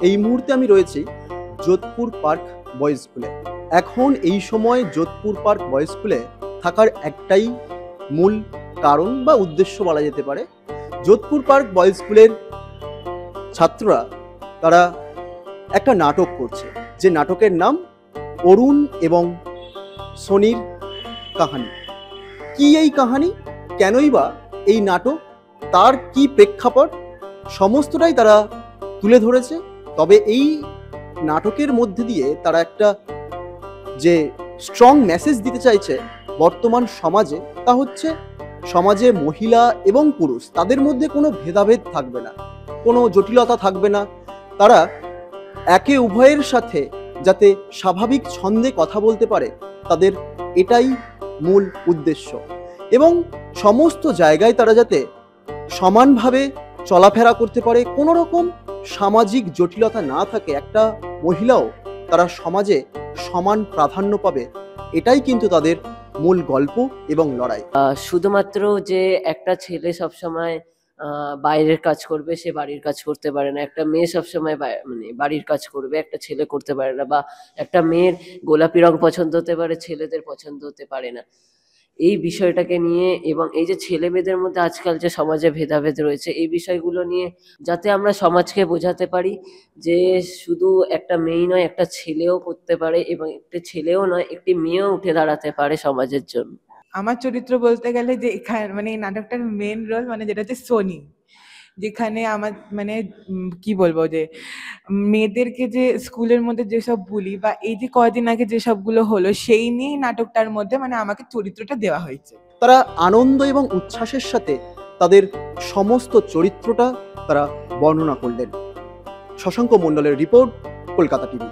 এই মুহূর্তে আমি রয়েছি যোধপুর পার্ক বয়েজ স্কুলে। এখন এই সময় যোধপুর পার্ক বয়েজ স্কুলে থাকার একটাই মূল কারণ বা উদ্দেশ্য বলা যেতে পারে। যোধপুর পার্ক বয়েজ স্কুলের ছাত্ররা তারা একটা নাটক করছে, যে নাটকের নাম অরুণ এবং সোনির কাহানি। কি এই কাহানি, কেনই বা এই নাটক, তার কি প্রেক্ষাপট, সমস্তটাই তারা তুলে ধরেছে। তবে এই নাটকের মধ্যে দিয়ে তারা একটা যে স্ট্রং মেসেজ দিতে চাইছে বর্তমান সমাজে, তা হচ্ছে সমাজে মহিলা এবং পুরুষ তাদের মধ্যে কোনো ভেদাভেদ থাকবে না, কোনো জটিলতা থাকবে না। তারা একে উভয়ের সাথে যাতে স্বাভাবিক ছন্দে কথা বলতে পারে, তাদের এটাই মূল উদ্দেশ্য। এবং সমস্ত জায়গায় তারা যাতে সমানভাবে চলাফেরা করতে পারে, কোনো রকম সামাজিক জটিলতা না থাকে, একটা মহিলাও তারা সমাজে সমান প্রাধান্য পাবে, এটাই কিন্তু তাদের মূল গল্প এবং লড়াই। শুধুমাত্র যে একটা ছেলে সবসময় বাইরের কাজ করবে, সে বাড়ির কাজ করতে পারে না। একটা মেয়ে সবসময় মানে বাড়ির কাজ করবে, একটা ছেলে করতে পারে না। বা একটা মেয়ের গোলাপি রং পছন্দ হতে পারে, ছেলেদের পছন্দ হতে পারে না। এই বিষয়টাকে নিয়ে এবং এই যে ছেলে মেয়েদের মধ্যে আজকাল যে সমাজে ভেদাভেদ রয়েছে, এই বিষয়গুলো নিয়ে যাতে আমরা সমাজকে বোঝাতে পারি যে শুধু একটা মেয়েই নয়, একটা ছেলেও করতে পারে, এবং একটা ছেলেও নয়, একটি মেয়েও উঠে দাঁড়াতে পারে সমাজের জন্য। আমার চরিত্র বলতে গেলে যে এখানে মানে এই নাটকটার মেন রোল মানে যেটা হচ্ছে সোনি, যেখানে আমার মানে কি বলবো যে মেয়েদেরকে যে স্কুলের মধ্যে যেসব বুলি বা এই যে কয়দিন আগে যেসবগুলো হলো, সেই নিয়েই নাটকটার মধ্যে মানে আমাকে চরিত্রটা দেওয়া হয়েছে। তারা আনন্দ এবং উচ্ছ্বাসের সাথে তাদের সমস্ত চরিত্রটা তারা বর্ণনা করলেন। শশাঙ্ক মণ্ডলের রিপোর্ট, কলকাতা টিভি।